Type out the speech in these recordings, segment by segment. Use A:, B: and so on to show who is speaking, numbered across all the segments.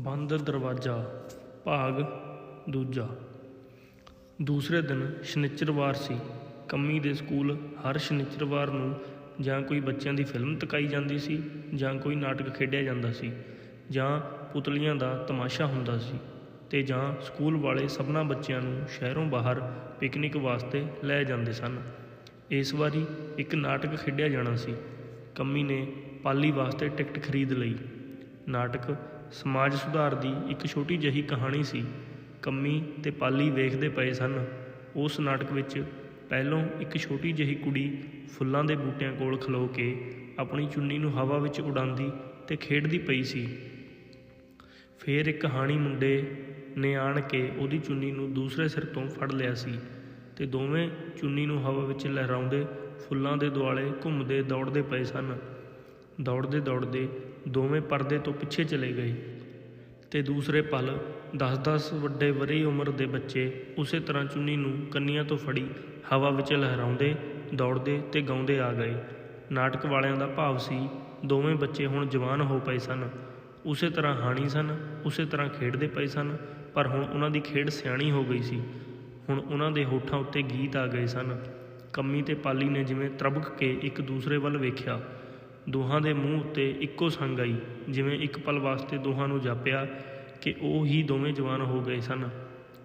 A: ਬੰਦ ਦਰਵਾਜ਼ਾ ਭਾਗ ਦੂਜਾ। ਦੂਸਰੇ ਦਿਨ ਸ਼ਨਿਚਰਵਾਰ ਸੀ। ਕੰਮੀ ਦੇ ਸਕੂਲ ਹਰ ਸ਼ਨਿਚਰਵਾਰ ਨੂੰ ਜਾਂ ਕੋਈ ਬੱਚਿਆਂ ਦੀ ਫਿਲਮ ਦਿਖਾਈ ਜਾਂਦੀ ਸੀ, ਜਾਂ ਕੋਈ ਨਾਟਕ ਖੇਡਿਆ ਜਾਂਦਾ ਸੀ, ਜਾਂ ਪੁਤਲੀਆਂ ਦਾ ਤਮਾਸ਼ਾ ਹੁੰਦਾ ਸੀ, ਅਤੇ ਜਾਂ ਸਕੂਲ ਵਾਲੇ ਸਭਨਾਂ ਬੱਚਿਆਂ ਨੂੰ ਸ਼ਹਿਰੋਂ ਬਾਹਰ ਪਿਕਨਿਕ ਵਾਸਤੇ ਲੈ ਜਾਂਦੇ ਸਨ। ਇਸ ਵਾਰੀ ਇੱਕ ਨਾਟਕ ਖੇਡਿਆ ਜਾਣਾ ਸੀ। ਕੰਮੀ ਨੇ ਪਾਲੀ ਵਾਸਤੇ ਟਿਕਟ ਖਰੀਦ ਲਈ। ਨਾਟਕ ਸਮਾਜ ਸੁਧਾਰ ਦੀ ਇੱਕ ਛੋਟੀ ਜਿਹੀ ਕਹਾਣੀ ਸੀ। ਕੰਮੀ ਅਤੇ ਪਾਲੀ ਵੇਖਦੇ ਪਏ ਸਨ। ਉਸ ਨਾਟਕ ਵਿੱਚ ਪਹਿਲੋਂ ਇੱਕ ਛੋਟੀ ਜਿਹੀ ਕੁੜੀ ਫੁੱਲਾਂ ਦੇ ਬੂਟਿਆਂ ਕੋਲ ਖਲੋ ਕੇ ਆਪਣੀ ਚੁੰਨੀ ਨੂੰ ਹਵਾ ਵਿੱਚ ਉਡਾਉਂਦੀ ਅਤੇ ਖੇਡਦੀ ਪਈ ਸੀ। ਫਿਰ ਇੱਕ ਕਹਾਣੀ ਮੁੰਡੇ ਨੇ ਆਣ ਕੇ ਉਹਦੀ ਚੁੰਨੀ ਨੂੰ ਦੂਸਰੇ ਸਿਰ ਤੋਂ ਫੜ ਲਿਆ ਸੀ, ਅਤੇ ਦੋਵੇਂ ਚੁੰਨੀ ਨੂੰ ਹਵਾ ਵਿੱਚ ਲਹਿਰਾਉਂਦੇ ਫੁੱਲਾਂ ਦੇ ਦੁਆਲੇ ਘੁੰਮਦੇ ਦੌੜਦੇ ਪਏ ਸਨ। ਦੌੜਦੇ ਦੌੜਦੇ ਦੋਵੇਂ ਪਰਦੇ ਤੋਂ ਪਿੱਛੇ ਚਲੇ ਗਏ, ਅਤੇ ਦੂਸਰੇ ਪਲ 10-10 ਵੱਡੇ ਵਰ੍ਹੇ ਉਮਰ ਦੇ ਬੱਚੇ ਉਸੇ ਤਰ੍ਹਾਂ ਚੁੰਨੀ ਨੂੰ ਕੰਨੀਆਂ ਤੋਂ ਫੜੀ ਹਵਾ ਵਿੱਚ ਲਹਿਰਾਉਂਦੇ, ਦੌੜਦੇ ਅਤੇ ਗਾਉਂਦੇ ਆ ਗਏ। ਨਾਟਕ ਵਾਲਿਆਂ ਦਾ ਭਾਵ ਸੀ ਦੋਵੇਂ ਬੱਚੇ ਹੁਣ ਜਵਾਨ ਹੋ ਪਏ ਸਨ, ਉਸੇ ਤਰ੍ਹਾਂ ਹਾਣੀ ਸਨ, ਉਸੇ ਤਰ੍ਹਾਂ ਖੇਡਦੇ ਪਏ ਸਨ, ਪਰ ਹੁਣ ਉਹਨਾਂ ਦੀ ਖੇਡ ਸਿਆਣੀ ਹੋ ਗਈ ਸੀ। ਹੁਣ ਉਹਨਾਂ ਦੇ ਹੋਠਾਂ ਉੱਤੇ ਗੀਤ ਆ ਗਏ ਸਨ। ਕੰਮੀ ਅਤੇ ਪਾਲੀ ਨੇ ਜਿਵੇਂ ਤ੍ਰਭਕ ਕੇ ਇੱਕ ਦੂਸਰੇ ਵੱਲ ਵੇਖਿਆ। ਦੋਹਾਂ ਦੇ ਮੂੰਹ ਉੱਤੇ ਇੱਕੋ ਸੰਗ ਆਈ, ਜਿਵੇਂ ਇੱਕ ਪਲ ਵਾਸਤੇ ਦੋਹਾਂ ਨੂੰ ਜਾਪਿਆ ਕਿ ਉਹ ਹੀ ਦੋਵੇਂ ਜਵਾਨ ਹੋ ਗਏ ਸਨ,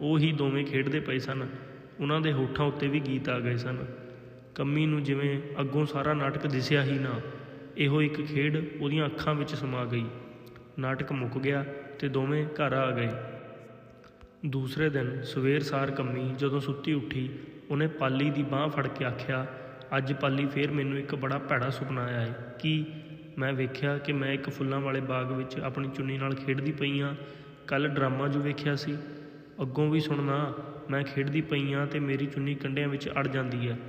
A: ਉਹ ਹੀ ਦੋਵੇਂ ਖੇਡਦੇ ਪਏ ਸਨ। ਉਹਨਾਂ ਦੇ ਹੋਠਾਂ ਉੱਤੇ ਵੀ ਗੀਤ ਆ ਗਏ ਸਨ। ਕੰਮੀ ਨੂੰ ਜਿਵੇਂ ਅੱਗੋਂ ਸਾਰਾ ਨਾਟਕ ਦਿਸਿਆ ਹੀ ਨਾ, ਇਹੋ ਇੱਕ ਖੇਡ ਉਹਦੀਆਂ ਅੱਖਾਂ ਵਿੱਚ ਸਮਾ ਗਈ। ਨਾਟਕ ਮੁੱਕ ਗਿਆ ਅਤੇ ਦੋਵੇਂ ਘਰ ਆ ਗਏ। ਦੂਸਰੇ ਦਿਨ ਸਵੇਰ ਸਾਰ ਕੰਮੀ ਜਦੋਂ ਸੁੱਤੀ ਉੱਠੀ, ਉਹਨੇ ਪਾਲੀ ਦੀ ਬਾਂਹ ਫੜ ਕੇ ਆਖਿਆ, ਅੱਜ ਪਾਲੀ ਫੇਰ ਮੈਨੂੰ ਇੱਕ ਬੜਾ ਭੈੜਾ ਸੁਪਨਾ ਆਇਆ ਏ। ਕੀ? ਮੈਂ ਵੇਖਿਆ ਕਿ ਮੈਂ ਇੱਕ ਫੁੱਲਾਂ ਵਾਲੇ ਬਾਗ ਵਿੱਚ ਆਪਣੀ ਚੁੰਨੀ ਨਾਲ ਖੇਡਦੀ ਪਈ ਹਾਂ। ਕੱਲ੍ਹ ਡਰਾਮਾ ਜੋ ਵੇਖਿਆ ਸੀ, ਅੱਗੋਂ ਵੀ ਸੁਣਨਾ। ਮੈਂ ਖੇਡਦੀ ਪਈ ਹਾਂ ਅਤੇ ਮੇਰੀ ਚੁੰਨੀ ਕੰਢਿਆਂ ਵਿੱਚ ਅੜ ਜਾਂਦੀ ਹੈ।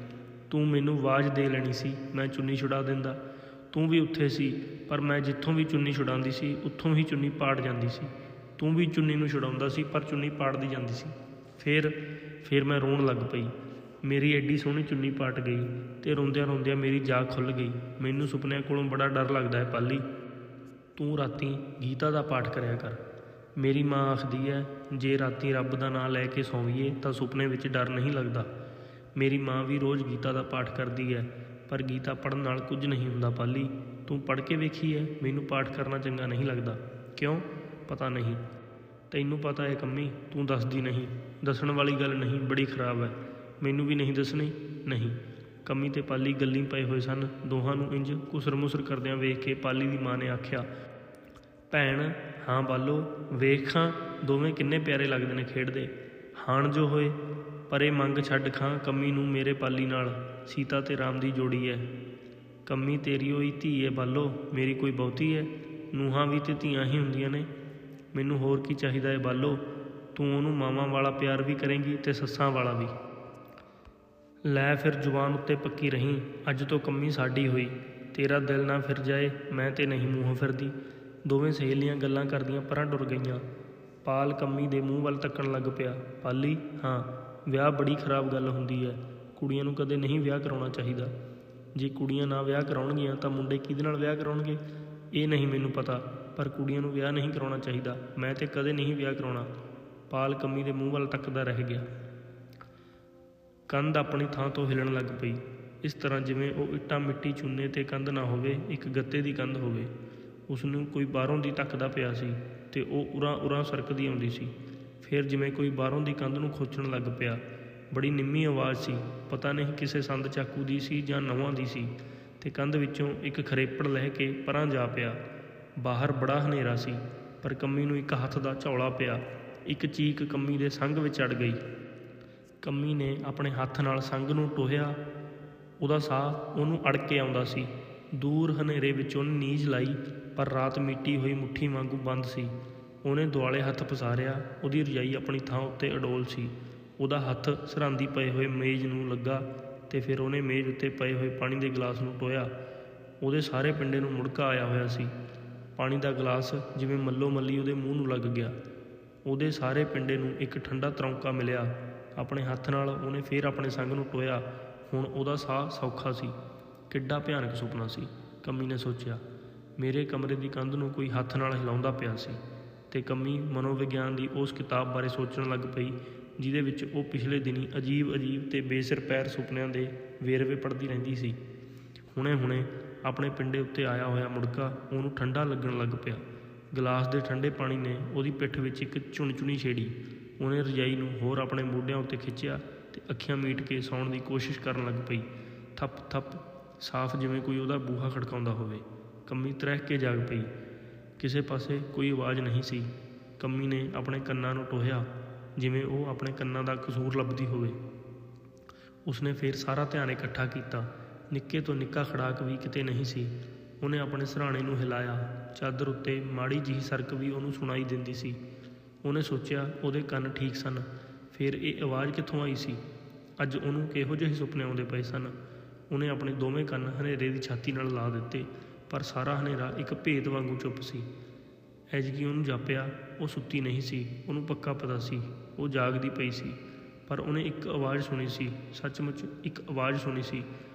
A: ਤੂੰ ਮੈਨੂੰ ਆਵਾਜ਼ ਦੇ ਲੈਣੀ ਸੀ, ਮੈਂ ਚੁੰਨੀ ਛੁਡਾ ਦਿੰਦਾ। ਤੂੰ ਵੀ ਉੱਥੇ ਸੀ, ਪਰ ਮੈਂ ਜਿੱਥੋਂ ਵੀ ਚੁੰਨੀ ਛੁਡਾਉਂਦੀ ਸੀ ਉੱਥੋਂ ਹੀ ਚੁੰਨੀ ਪਾੜ ਜਾਂਦੀ ਸੀ। ਤੂੰ ਵੀ ਚੁੰਨੀ ਨੂੰ ਛੁਡਾਉਂਦਾ ਸੀ, ਪਰ ਚੁੰਨੀ ਪਾੜਦੀ ਜਾਂਦੀ ਸੀ। ਫਿਰ ਮੈਂ ਰੋਣ ਲੱਗ ਪਈ। ਮੇਰੀ ਐਡੀ ਸੋਹਣੀ ਚੁੰਨੀ ਪਾਟ ਗਈ, ਅਤੇ ਰੋਂਦਿਆਂ ਰੋਂਦਿਆਂ ਮੇਰੀ ਜਾਗ ਖੁੱਲ੍ਹ ਗਈ। ਮੈਨੂੰ ਸੁਪਨਿਆਂ ਕੋਲੋਂ ਬੜਾ ਡਰ ਲੱਗਦਾ ਹੈ ਪਾਲੀ। ਤੂੰ ਰਾਤੀਂ ਗੀਤਾ ਦਾ ਪਾਠ ਕਰਿਆ ਕਰ। ਮੇਰੀ ਮਾਂ ਆਖਦੀ ਹੈ, ਜੇ ਰਾਤੀਂ ਰੱਬ ਦਾ ਨਾਂ ਲੈ ਕੇ ਸੌਂਵੀਏ ਤਾਂ ਸੁਪਨੇ ਵਿੱਚ ਡਰ ਨਹੀਂ ਲੱਗਦਾ। ਮੇਰੀ ਮਾਂ ਵੀ ਰੋਜ਼ ਗੀਤਾ ਦਾ ਪਾਠ ਕਰਦੀ ਹੈ, ਪਰ ਗੀਤਾ ਪੜ੍ਹਨ ਨਾਲ ਕੁਝ ਨਹੀਂ ਹੁੰਦਾ ਪਾਲੀ। ਤੂੰ ਪੜ੍ਹ ਕੇ ਵੇਖੀ ਹੈ? ਮੈਨੂੰ ਪਾਠ ਕਰਨਾ ਚੰਗਾ ਨਹੀਂ ਲੱਗਦਾ। ਕਿਉਂ? ਪਤਾ ਨਹੀਂ। ਤੈਨੂੰ ਪਤਾ ਹੈ ਕੰਮੀ, ਤੂੰ ਦੱਸਦੀ ਨਹੀਂ। ਦੱਸਣ ਵਾਲੀ ਗੱਲ ਨਹੀਂ, ਬੜੀ ਖਰਾਬ ਹੈ। ਮੈਨੂੰ ਵੀ ਨਹੀਂ ਦੱਸਣੀ? ਨਹੀਂ। ਕੰਮੀ ਅਤੇ ਪਾਲੀ ਗੱਲੀਂ ਪਏ ਹੋਏ ਸਨ। ਦੋਹਾਂ ਨੂੰ ਇੰਝ ਘੁਸਰ-ਮੁਸਰ ਕਰਦਿਆਂ ਵੇਖ ਕੇ ਪਾਲੀ ਦੀ ਮਾਂ ਨੇ ਆਖਿਆ, ਭੈਣ, ਹਾਂ ਬਾਲੋ, ਵੇਖ ਖਾਂ ਦੋਵੇਂ ਕਿੰਨੇ ਪਿਆਰੇ ਲੱਗਦੇ ਨੇ ਖੇਡਦੇ। ਹਾਣ ਜੋ ਹੋਏ, ਪਰੇ ਮੰਗ ਛੱਡ ਖਾਂ ਕੰਮੀ ਨੂੰ ਮੇਰੇ ਪਾਲੀ ਨਾਲ। ਸੀਤਾ ਅਤੇ ਰਾਮ ਦੀ ਜੋੜੀ ਹੈ। ਕੰਮੀ ਤੇਰੀ ਹੋਈ ਧੀ ਹੈ ਬਾਲੋ, ਮੇਰੀ ਕੋਈ ਬਹੁਤੀ ਹੈ? ਨੂੰਹਾਂ ਵੀ ਅਤੇ ਧੀਆਂ ਹੀ ਹੁੰਦੀਆਂ ਨੇ। ਮੈਨੂੰ ਹੋਰ ਕੀ ਚਾਹੀਦਾ ਹੈ ਬਾਲੋ? ਤੂੰ ਉਹਨੂੰ ਮਾਵਾਂ ਵਾਲਾ ਪਿਆਰ ਵੀ ਕਰੇਂਗੀ ਅਤੇ ਸੱਸਾਂ ਵਾਲਾ ਵੀ। ਲੈ ਫਿਰ ਜ਼ੁਬਾਨ ਉੱਤੇ ਪੱਕੀ ਰਹੀਂ। ਅੱਜ ਤੋਂ ਕੰਮੀ ਸਾਡੀ ਹੋਈ। ਤੇਰਾ ਦਿਲ ਨਾ ਫਿਰ ਜਾਏ, ਮੈਂ ਤੇ ਨਹੀਂ ਮੂੰਹੋਂ ਫਿਰਦੀ। ਦੋਵੇਂ ਸਹੇਲੀਆਂ ਗੱਲਾਂ ਕਰਦੀਆਂ ਪਰਾਂ ਟੁਰ ਗਈਆਂ। ਪਾਲ ਕੰਮੀ ਦੇ ਮੂੰਹ ਵੱਲ ਤੱਕਣ ਲੱਗ ਪਿਆ। ਪਾਲੀ, ਹਾਂ, ਵਿਆਹ ਬੜੀ ਖਰਾਬ ਗੱਲ ਹੁੰਦੀ ਹੈ। ਕੁੜੀਆਂ ਨੂੰ ਕਦੇ ਨਹੀਂ ਵਿਆਹ ਕਰਾਉਣਾ ਚਾਹੀਦਾ। ਜੇ ਕੁੜੀਆਂ ਨਾ ਵਿਆਹ ਕਰਾਉਣਗੀਆਂ ਤਾਂ ਮੁੰਡੇ ਕਿਹਦੇ ਨਾਲ ਵਿਆਹ ਕਰਾਉਣਗੇ? ਇਹ ਨਹੀਂ ਮੈਨੂੰ ਪਤਾ, ਪਰ ਕੁੜੀਆਂ ਨੂੰ ਵਿਆਹ ਨਹੀਂ ਕਰਾਉਣਾ ਚਾਹੀਦਾ। ਮੈਂ ਤੇ ਕਦੇ ਨਹੀਂ ਵਿਆਹ ਕਰਾਉਣਾ। ਪਾਲ ਕੰਮੀ ਦੇ ਮੂੰਹ ਵੱਲ ਤੱਕਦਾ ਰਹਿ ਗਿਆ। ਕੰਧ ਆਪਣੀ ਥਾਂ ਤੋਂ ਹਿੱਲਣ ਲੱਗ ਪਈ, ਇਸ ਤਰ੍ਹਾਂ ਜਿਵੇਂ ਉਹ ਇੱਟਾਂ ਮਿੱਟੀ ਚੂਨੇ 'ਤੇ ਕੰਧ ਨਾ ਹੋਵੇ, ਇੱਕ ਗੱਤੇ ਦੀ ਕੰਧ ਹੋਵੇ। ਉਸਨੂੰ ਕੋਈ ਬਾਹਰੋਂ ਦੀ ਧੱਕਦਾ ਪਿਆ ਸੀ, ਅਤੇ ਉਹ ਉਰਾਂ ਸਰਕਦੀ ਆਉਂਦੀ ਸੀ। ਫਿਰ ਜਿਵੇਂ ਕੋਈ ਬਾਹਰੋਂ ਦੀ ਕੰਧ ਨੂੰ ਖੋਚਣ ਲੱਗ ਪਿਆ। ਬੜੀ ਨਿੰਮੀ ਆਵਾਜ਼ ਸੀ, ਪਤਾ ਨਹੀਂ ਕਿਸੇ ਸੰਦ ਚਾਕੂ ਦੀ ਸੀ ਜਾਂ ਨਹੁੰਆਂ ਦੀ ਸੀ, ਅਤੇ ਕੰਧ ਵਿੱਚੋਂ ਇੱਕ ਖਰੇਪੜ ਲਹਿ ਕੇ ਪਰਾਂ ਜਾ ਪਿਆ। ਬਾਹਰ ਬੜਾ ਹਨੇਰਾ ਸੀ, ਪਰ ਕੰਮੀ ਨੂੰ ਇੱਕ ਹੱਥ ਦਾ ਝੌਲਾ ਪਿਆ। ਇੱਕ ਚੀਕ ਕੰਮੀ ਦੇ ਸੰਘ ਵਿੱਚ ਅੜ ਗਈ। ਕੰਮੀ ਨੇ ਆਪਣੇ ਹੱਥ ਨਾਲ ਸੰਘ ਨੂੰ ਟੋਹਿਆ। ਉਹਦਾ ਸਾਹ ਉਹਨੂੰ ਅੜ ਕੇ ਆਉਂਦਾ ਸੀ। ਦੂਰ ਹਨੇਰੇ ਵਿੱਚ ਉਹਨੇ ਨੀਝ ਲਾਈ, ਪਰ ਰਾਤ ਮੀਟੀ ਹੋਈ ਮੁੱਠੀ ਵਾਂਗੂ ਬੰਦ ਸੀ। ਉਹਨੇ ਦੁਆਲੇ ਹੱਥ ਪਸਾਰਿਆ। ਉਹਦੀ ਰਜਾਈ ਆਪਣੀ ਥਾਂ ਉੱਤੇ ਅਡੋਲ ਸੀ। ਉਹਦਾ ਹੱਥ ਸਰਹੱਦੀ ਪਏ ਹੋਏ ਮੇਜ਼ ਨੂੰ ਲੱਗਾ, ਅਤੇ ਫਿਰ ਉਹਨੇ ਮੇਜ਼ ਉੱਤੇ ਪਏ ਹੋਏ ਪਾਣੀ ਦੇ ਗਲਾਸ ਨੂੰ ਟੋਹਿਆ। ਉਹਦੇ ਸਾਰੇ ਪਿੰਡੇ ਨੂੰ ਮੁੜਕਾ ਆਇਆ ਹੋਇਆ ਸੀ। ਪਾਣੀ ਦਾ ਗਲਾਸ ਜਿਵੇਂ ਮੱਲੋ ਮੱਲੀ ਉਹਦੇ ਮੂੰਹ ਨੂੰ ਲੱਗ ਗਿਆ। ਉਹਦੇ ਸਾਰੇ ਪਿੰਡੇ ਨੂੰ ਇੱਕ ਠੰਡਾ ਤਰੌਂਕਾ ਮਿਲਿਆ। ਆਪਣੇ ਹੱਥ ਨਾਲ ਉਹਨੇ ਫਿਰ ਆਪਣੇ ਸੰਗ ਨੂੰ ਟੋਹਿਆ। ਹੁਣ ਉਹਦਾ ਸਾਹ ਸੌਖਾ ਸੀ। ਕਿੱਡਾ ਭਿਆਨਕ ਸੁਪਨਾ ਸੀ, ਕੰਮੀ ਨੇ ਸੋਚਿਆ। ਮੇਰੇ ਕਮਰੇ ਦੀ ਕੰਧ ਨੂੰ ਕੋਈ ਹੱਥ ਨਾਲ ਹਿਲਾਉਂਦਾ ਪਿਆ ਸੀ, ਤੇ ਕੰਮੀ ਮਨੋਵਿਗਿਆਨ ਦੀ ਉਸ ਕਿਤਾਬ ਬਾਰੇ ਸੋਚਣ ਲੱਗ ਪਈ ਜਿਹਦੇ ਵਿੱਚ ਉਹ ਪਿਛਲੇ ਦਿਨੀਂ ਅਜੀਬ ਤੇ ਬੇਸਿਰ ਪੈਰ ਸੁਪਨਿਆਂ ਦੇ ਵੇਰਵੇ ਪੜ੍ਹਦੀ ਰਹਿੰਦੀ ਸੀ। ਹੁਣੇ ਆਪਣੇ ਪਿੰਡੇ ਉੱਤੇ ਆਇਆ ਹੋਇਆ ਮੁੜਕਾ ਉਹਨੂੰ ਠੰਡਾ ਲੱਗਣ ਲੱਗ ਪਿਆ। ਗਲਾਸ ਦੇ ਠੰਡੇ ਪਾਣੀ ਨੇ ਉਹਦੀ ਪਿੱਠ ਵਿੱਚ ਇੱਕ ਚੁਣਚੁਣੀ ਛੇੜੀ। ਉਹਨੇ ਰਜਾਈ ਨੂੰ ਹੋਰ ਆਪਣੇ ਮੋਢਿਆਂ ਉੱਤੇ ਖਿੱਚਿਆ ਤੇ ਅੱਖੀਆਂ ਮੀਟ ਕੇ ਸੌਣ ਦੀ ਕੋਸ਼ਿਸ਼ ਕਰਨ ਲੱਗ ਪਈ। ਥੱਪ ਸਾਫ਼ ਜਿਵੇਂ ਕੋਈ ਉਹਦਾ ਬੂਹਾ ਖੜਕਾਉਂਦਾ ਹੋਵੇ। ਕੰਮੀ ਤ੍ਰਹਿਕ ਕੇ ਜਾਗ ਪਈ। ਕਿਸੇ ਪਾਸੇ ਕੋਈ ਆਵਾਜ਼ ਨਹੀਂ ਸੀ। ਕੰਮੀ ਨੇ ਆਪਣੇ ਕੰਨਾਂ ਨੂੰ ਟੋਹਿਆ ਜਿਵੇਂ ਉਹ ਆਪਣੇ ਕੰਨਾਂ ਦਾ ਕਸੂਰ ਲੱਭਦੀ ਹੋਵੇ। ਉਸਨੇ ਫਿਰ ਸਾਰਾ ਧਿਆਨ ਇਕੱਠਾ ਕੀਤਾ। ਨਿੱਕੇ ਤੋਂ ਨਿੱਕਾ ਖੜਾਕ ਵੀ ਕਿਤੇ ਨਹੀਂ ਸੀ। ਉਹਨੇ ਆਪਣੇ ਸਿਰਹਾਣੇ ਨੂੰ ਹਿਲਾਇਆ। ਚਾਦਰ ਉੱਤੇ ਮਾੜੀ ਜਿਹੀ ਸਰਕ ਵੀ ਉਹਨੂੰ ਸੁਣਾਈ ਦਿੰਦੀ ਸੀ। ਉਹਨੇ ਸੋਚਿਆ ਉਹਦੇ ਕੰਨ ਠੀਕ ਸਨ। ਫਿਰ ਇਹ ਆਵਾਜ਼ ਕਿੱਥੋਂ ਆਈ ਸੀ? ਅੱਜ ਉਹਨੂੰ ਕਿਹੋ ਜਿਹੇ ਸੁਪਨੇ ਆਉਂਦੇ ਪਏ ਸਨ? ਉਹਨੇ ਆਪਣੇ ਦੋਵੇਂ ਕੰਨ ਹਨੇਰੇ ਦੀ ਛਾਤੀ ਨਾਲ ਲਾ ਦਿੱਤੇ, ਪਰ ਸਾਰਾ ਹਨੇਰਾ ਇੱਕ ਭੇਤ ਵਾਂਗੂ ਚੁੱਪ ਸੀ। ਐਜਕੀ ਉਹਨੂੰ ਜਾਪਿਆ ਉਹ ਸੁੱਤੀ ਨਹੀਂ ਸੀ। ਉਹਨੂੰ ਪੱਕਾ ਪਤਾ ਸੀ ਉਹ ਜਾਗਦੀ ਪਈ ਸੀ। ਪਰ ਉਹਨੇ ਇੱਕ ਆਵਾਜ਼ ਸੁਣੀ ਸੀ, ਸੱਚਮੁੱਚ ਇੱਕ ਆਵਾਜ਼ ਸੁਣੀ ਸੀ।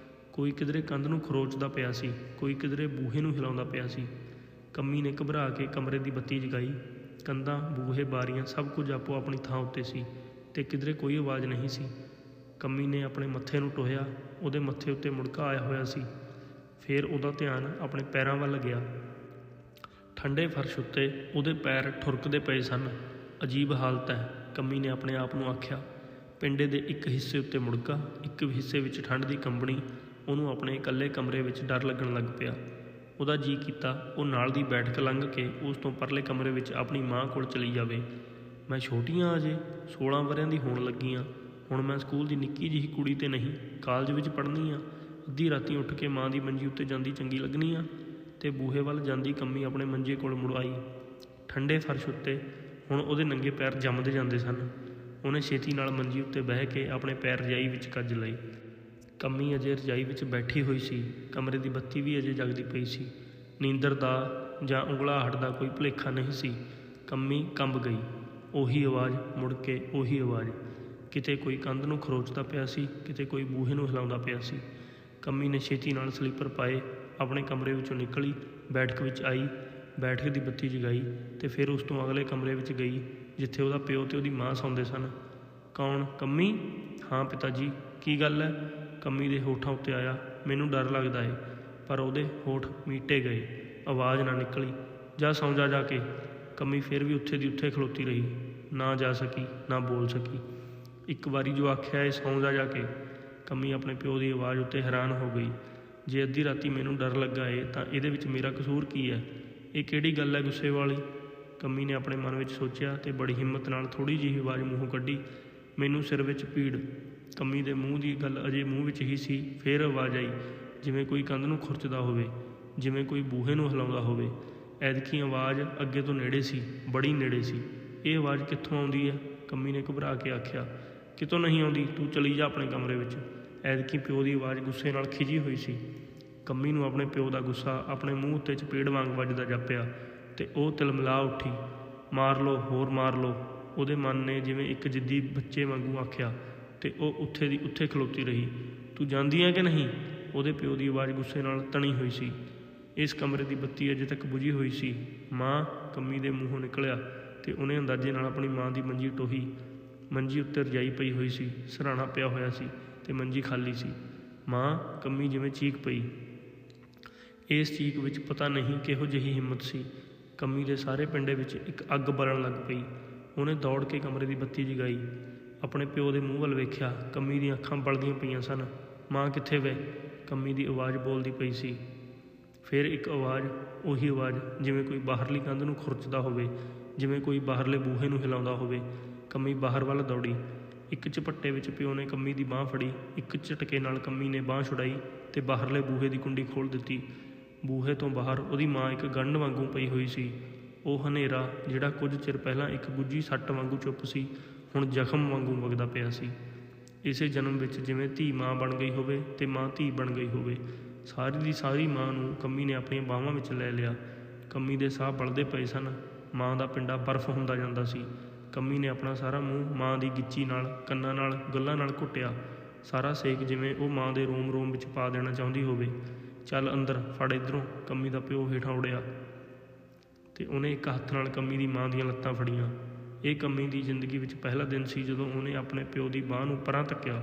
A: ਕੋਈ ਕਿਧਰੇ ਕੰਧ ਨੂੰ ਖਰੋਚਦਾ ਪਿਆ ਸੀ, ਕੋਈ ਕਿਧਰੇ ਬੂਹੇ ਨੂੰ ਹਿਲਾਉਂਦਾ ਪਿਆ ਸੀ। ਕੰਮੀ ਨੇ ਘਬਰਾ ਕੇ ਕਮਰੇ ਦੀ ਬੱਤੀ ਜਗਾਈ। ਕੰਧਾਂ, ਬੂਹੇ, ਬਾਰੀਆਂ ਸਭ ਕੁਝ ਆਪੋ ਆਪਣੀ ਥਾਂ ਉੱਤੇ ਸੀ ਤੇ ਕਿਧਰੇ ਕੋਈ ਆਵਾਜ਼ ਨਹੀਂ ਸੀ। ਕੰਮੀ ਨੇ ਆਪਣੇ ਮੱਥੇ ਨੂੰ ਟੋਹਿਆ। ਉਹਦੇ ਮੱਥੇ ਉੱਤੇ ਮੁੜਕਾ ਆਇਆ ਹੋਇਆ ਸੀ। ਫਿਰ ਉਹਦਾ ਧਿਆਨ ਆਪਣੇ ਪੈਰਾਂ ਵੱਲ ਗਿਆ। ਠੰਡੇ ਫਰਸ਼ ਉੱਤੇ ਉਹਦੇ ਪੈਰ ਠੁਰਕਦੇ ਪਏ ਸਨ। ਅਜੀਬ ਹਾਲਤ ਹੈ, ਕੰਮੀ ਨੇ ਆਪਣੇ ਆਪ ਨੂੰ ਆਖਿਆ। ਪਿੰਡੇ ਦੇ ਇੱਕ ਹਿੱਸੇ ਉੱਤੇ ਮੁੜਕਾ, ਇੱਕ ਹਿੱਸੇ ਵਿੱਚ ਠੰਡ ਦੀ ਕੰਬਣੀ। ਉਹਨੂੰ ਆਪਣੇ ਇਕੱਲੇ ਕਮਰੇ ਵਿੱਚ ਡਰ ਲੱਗਣ ਲੱਗ ਪਿਆ। ਉਹਦਾ ਜੀਅ ਕੀਤਾ ਉਹ ਨਾਲ ਦੀ ਬੈਠਕ ਲੰਘ ਕੇ ਉਸ ਤੋਂ ਪਰਲੇ ਕਮਰੇ ਵਿੱਚ ਆਪਣੀ ਮਾਂ ਕੋਲ ਚਲੀ ਜਾਵੇ। ਮੈਂ ਛੋਟੀ ਹਾਂ, ਅਜੇ 16 ਵਰ੍ਹਿਆਂ ਦੀ ਹੋਣ ਲੱਗੀ ਹਾਂ। ਹੁਣ ਮੈਂ ਸਕੂਲ ਦੀ ਨਿੱਕੀ ਜਿਹੀ ਕੁੜੀ ਤੇ ਨਹੀਂ, ਕਾਲਜ ਵਿੱਚ ਪੜ੍ਹਨੀ ਆ। ਅੱਧੀ ਰਾਤੀਂ ਉੱਠ ਕੇ ਮਾਂ ਦੀ ਮੰਜੀ ਉੱਤੇ ਜਾਂਦੀ ਚੰਗੀ ਲੱਗਣੀ ਆ। ਤੇ ਬੂਹੇ ਵੱਲ ਜਾਂਦੀ ਕੰਮੀ ਆਪਣੇ ਮੰਜੇ ਕੋਲ ਮੁੜ ਆਈ। ਠੰਡੇ ਫਰਸ਼ ਉੱਤੇ ਹੁਣ ਉਹਦੇ ਨੰਗੇ ਪੈਰ ਜੰਮਦੇ ਜਾਂਦੇ ਸਨ। ਉਹਨੇ ਛੇਤੀ ਨਾਲ ਮੰਜੀ ਉੱਤੇ ਬਹਿ ਕੇ ਆਪਣੇ ਪੈਰ ਰਜਾਈ ਵਿੱਚ ਕੱਜ ਲਏ। ਕੰਮੀ ਅਜੇ ਰਜਾਈ ਵਿੱਚ ਬੈਠੀ ਹੋਈ ਸੀ। ਕਮਰੇ ਦੀ ਬੱਤੀ ਵੀ ਅਜੇ ਜਗਦੀ ਪਈ ਸੀ। ਨੀਂਦਰ ਦਾ ਜਾਂ ਉਂਗਲਾਹਟ ਦਾ ਕੋਈ ਭੁਲੇਖਾ ਨਹੀਂ ਸੀ। ਕੰਮੀ ਕੰਬ ਗਈ। ਉਹੀ ਆਵਾਜ਼, ਮੁੜ ਕੇ ਉਹੀ ਆਵਾਜ਼। ਕਿਤੇ ਕੋਈ ਕੰਧ ਨੂੰ ਖਰੋਚਦਾ ਪਿਆ ਸੀ, ਕਿਤੇ ਕੋਈ ਬੂਹੇ ਨੂੰ ਹਿਲਾਉਂਦਾ ਪਿਆ ਸੀ। ਕੰਮੀ ਨੇ ਛੇਤੀ ਨਾਲ ਸਲੀਪਰ ਪਾਏ, ਆਪਣੇ ਕਮਰੇ ਵਿੱਚੋਂ ਨਿਕਲੀ, ਬੈਠਕ ਵਿੱਚ ਆਈ, ਬੈਠਕ ਦੀ ਬੱਤੀ ਜਗਾਈ ਤੇ ਫਿਰ ਉਸ ਤੋਂ ਅਗਲੇ ਕਮਰੇ ਵਿੱਚ ਗਈ ਜਿੱਥੇ ਉਹਦਾ ਪਿਓ ਤੇ ਉਹਦੀ ਮਾਂ ਸੌਂਦੇ ਸਨ। ਕੌਣ? ਕੰਮੀ? ਹਾਂ ਪਿਤਾ ਜੀ। ਕੀ ਗੱਲ ਹੈ? ਕੰਮੀ ਦੇ ਹੋਠਾਂ ਉੱਤੇ ਆਇਆ। ਮੈਨੂੰ ਡਰ ਲੱਗਦਾ ਏ। ਪਰ ਉਹਦੇ ਹੋਠ ਮੀਟੇ ਗਏ। ਆਵਾਜ਼ ਨਾ ਨਿਕਲੀ। ਜਾ ਸੌਂ ਜਾ ਕੇ। ਕੰਮੀ ਫਿਰ ਵੀ ਉੱਥੇ ਦੀ ਉੱਥੇ ਖਲੋਤੀ ਰਹੀ। ਨਾ ਜਾ ਸਕੀ, ਨਾ ਬੋਲ ਸਕੀ। ਇੱਕ ਵਾਰੀ ਜੋ ਆਖਿਆ ਏ ਸੌਂ ਜਾ ਕੇ। ਕੰਮੀ ਆਪਣੇ ਪਿਓ ਦੀ ਆਵਾਜ਼ ਉੱਤੇ ਹੈਰਾਨ ਹੋ ਗਈ। ਜੇ ਅੱਧੀ ਰਾਤੀ ਮੈਨੂੰ ਡਰ ਲੱਗਾ ਏ ਤਾਂ ਇਹਦੇ ਵਿੱਚ ਮੇਰਾ ਕਸੂਰ ਕੀ ਹੈ? ਇਹ ਕਿਹੜੀ ਗੱਲ ਹੈ ਗੁੱਸੇ ਵਾਲੀ? ਕੰਮੀ ਨੇ ਆਪਣੇ ਮਨ ਵਿੱਚ ਸੋਚਿਆ ਤੇ ਬੜੀ ਹਿੰਮਤ ਨਾਲ ਥੋੜ੍ਹੀ ਜਿਹੀ ਆਵਾਜ਼ ਮੂੰਹੋਂ ਕੱਢੀ। ਮੈਨੂੰ ਸਿਰ ਵਿੱਚ ਪੀੜ। ਕੰਮੀ ਦੇ ਮੂੰਹ ਦੀ ਗੱਲ ਅਜੇ ਮੂੰਹ ਵਿੱਚ ਹੀ ਸੀ। ਫਿਰ ਆਵਾਜ਼ ਆਈ, ਜਿਵੇਂ ਕੋਈ ਕੰਧ ਨੂੰ ਖੁਰਚਦਾ ਹੋਵੇ, ਜਿਵੇਂ ਕੋਈ ਬੂਹੇ ਨੂੰ ਹਿਲਾਉਂਦਾ ਹੋਵੇ। ਐਤਕੀ ਆਵਾਜ਼ ਅੱਗੇ ਤੋਂ ਨੇੜੇ ਸੀ, ਬੜੀ ਨੇੜੇ ਸੀ। ਇਹ ਆਵਾਜ਼ ਕਿੱਥੋਂ ਆਉਂਦੀ ਹੈ? ਕੰਮੀ ਨੇ ਘਬਰਾ ਕੇ ਆਖਿਆ। ਕਿਤੋਂ ਨਹੀਂ ਆਉਂਦੀ, ਤੂੰ ਚਲੀ ਜਾ ਆਪਣੇ ਕਮਰੇ ਵਿੱਚ। ਐਤਕੀ ਪਿਓ ਦੀ ਆਵਾਜ਼ ਗੁੱਸੇ ਨਾਲ ਖਿਜੀ ਹੋਈ ਸੀ। ਕੰਮੀ ਨੂੰ ਆਪਣੇ ਪਿਓ ਦਾ ਗੁੱਸਾ ਆਪਣੇ ਮੂੰਹ ਉੱਤੇ ਚਪੇੜ ਵਾਂਗ ਵੱਜਦਾ ਜਾਪਿਆ ਤੇ ਉਹ ਤਿਲਮਿਲਾ ਉੱਠੀ। ਮਾਰ ਲਓ, ਹੋਰ ਮਾਰ ਲਓ। ਉਹਦੇ ਮਨ ਨੇ ਜਿਵੇਂ ਇੱਕ ਜਿੱਦੀ ਬੱਚੇ ਵਾਂਗੂ ਆਖਿਆ ਤੇ ਉਹ ਉੱਥੇ ਦੀ ਉੱਥੇ ਖਲੋਤੀ ਰਹੀ। ਤੂੰ ਜਾਂਦੀ ਹੈ ਕਿ ਨਹੀਂ? ਉਹਦੇ ਪਿਓ ਦੀ ਆਵਾਜ਼ ਗੁੱਸੇ ਨਾਲ ਤਣੀ ਹੋਈ ਸੀ। ਇਸ ਕਮਰੇ ਦੀ ਬੱਤੀ ਅਜੇ ਤੱਕ ਬੁਝੀ ਹੋਈ ਸੀ। ਮਾਂ? ਕੰਮੀ ਦੇ ਮੂੰਹੋਂ ਨਿਕਲਿਆ ਤੇ ਉਹਨੇ ਅੰਦਾਜ਼ੇ ਨਾਲ ਆਪਣੀ ਮਾਂ ਦੀ ਮੰਜੀ ਟੋਹੀ। ਮੰਜੀ ਉੱਤੇ ਰਜਾਈ ਪਈ ਹੋਈ ਸੀ, ਸਿਰਹਾਣਾ ਪਿਆ ਹੋਇਆ ਸੀ ਤੇ ਮੰਜੀ ਖਾਲੀ ਸੀ। ਮਾਂ? ਕੰਮੀ ਜਿਵੇਂ ਚੀਕ ਪਈ। ਇਸ ਚੀਕ ਵਿੱਚ ਪਤਾ ਨਹੀਂ ਕਿਹੋ ਜਿਹੀ ਹਿੰਮਤ ਸੀ। ਕੰਮੀ ਦੇ ਸਾਰੇ ਪਿੰਡੇ ਵਿੱਚ ਇੱਕ ਅੱਗ ਬਲਣ ਲੱਗ ਪਈ। ਉਹਨੇ ਦੌੜ ਕੇ ਕਮਰੇ ਦੀ ਬੱਤੀ ਜਗਾਈ। ਆਪਣੇ ਪਿਓ ਦੇ ਮੂੰਹ ਵੱਲ ਵੇਖਿਆ। ਕੰਮੀ ਦੀਆਂ ਅੱਖਾਂ ਬਲਦੀਆਂ ਪਈਆਂ ਸਨ। ਮਾਂ ਕਿੱਥੇ ਵੇ? ਕੰਮੀ ਦੀ ਆਵਾਜ਼ ਬੋਲਦੀ ਪਈ ਸੀ। ਫਿਰ ਇੱਕ ਆਵਾਜ਼, ਉਹੀ ਆਵਾਜ਼, ਜਿਵੇਂ ਕੋਈ ਬਾਹਰਲੀ ਕੰਧ ਨੂੰ ਖੁਰਚਦਾ ਹੋਵੇ, ਜਿਵੇਂ ਕੋਈ ਬਾਹਰਲੇ ਬੂਹੇ ਨੂੰ ਹਿਲਾਉਂਦਾ ਹੋਵੇ। ਕੰਮੀ ਬਾਹਰ ਵੱਲ ਦੌੜੀ। ਇੱਕ ਝਪੱਟੇ ਵਿੱਚ ਪਿਓ ਨੇ ਕੰਮੀ ਦੀ ਬਾਂਹ ਫੜੀ। ਇੱਕ ਝਟਕੇ ਨਾਲ ਕੰਮੀ ਨੇ ਬਾਂਹ ਛੁਡਾਈ ਤੇ ਬਾਹਰਲੇ ਬੂਹੇ ਦੀ ਕੁੰਡੀ ਖੋਲ੍ਹ ਦਿੱਤੀ। ਬੂਹੇ ਤੋਂ ਬਾਹਰ ਉਹਦੀ ਮਾਂ ਇੱਕ ਗੰਢ ਵਾਂਗੂ ਪਈ ਹੋਈ ਸੀ। ਉਹ ਹਨੇਰਾ ਜਿਹੜਾ ਕੁਝ ਚਿਰ ਪਹਿਲਾਂ ਇੱਕ ਗੁੱਝੀ ਸੱਟ ਵਾਂਗੂ ਚੁੱਪ ਸੀ, ਹੁਣ ਜ਼ਖਮ ਵਾਂਗੂ ਵਗਦਾ ਪਿਆ ਸੀ। ਇਸੇ ਜਨਮ ਵਿੱਚ ਜਿਵੇਂ ਧੀ ਮਾਂ ਬਣ ਗਈ ਹੋਵੇ ਤੇ ਮਾਂ ਧੀ ਬਣ ਗਈ ਹੋਵੇ। ਸਾਰੀ ਦੀ ਸਾਰੀ ਮਾਂ ਨੂੰ ਕੰਮੀ ਨੇ ਆਪਣੀਆਂ ਬਾਹਾਂ ਵਿੱਚ ਲੈ ਲਿਆ। ਕੰਮੀ ਦੇ ਸਾਹ ਬਲਦੇ ਪਏ ਸਨ। ਮਾਂ ਦਾ ਪਿੰਡਾ ਬਰਫ਼ ਹੁੰਦਾ ਜਾਂਦਾ ਸੀ। ਕੰਮੀ ਨੇ ਆਪਣਾ ਸਾਰਾ ਮੂੰਹ ਮਾਂ ਦੀ ਗਿੱਚੀ ਨਾਲ, ਕੰਨਾਂ ਨਾਲ, ਗੱਲਾਂ ਨਾਲ ਘੁੱਟਿਆ। ਸਾਰਾ ਸੇਕ ਜਿਵੇਂ ਉਹ ਮਾਂ ਦੇ ਰੋਮ ਰੋਮ ਵਿੱਚ ਪਾ ਦੇਣਾ ਚਾਹੁੰਦੀ ਹੋਵੇ। ਚੱਲ ਅੰਦਰ, ਫੜ ਇੱਧਰੋਂ। ਕੰਮੀ ਦਾ ਪਿਓ ਹੇਠਾਂ ਉੱਡਿਆ ਤੇ ਉਹਨੇ ਇੱਕ ਹੱਥ ਨਾਲ ਕੰਮੀ ਦੀ ਮਾਂ ਦੀਆਂ ਲੱਤਾਂ ਫੜੀਆਂ। ਇਹ ਕੰਮੀ ਦੀ ਜ਼ਿੰਦਗੀ ਵਿੱਚ ਪਹਿਲਾ ਦਿਨ ਸੀ ਜਦੋਂ ਉਹਨੇ ਆਪਣੇ ਪਿਓ ਦੀ ਬਾਂਹ ਨੂੰ ਪਰਾਂ ਧੱਕਿਆ।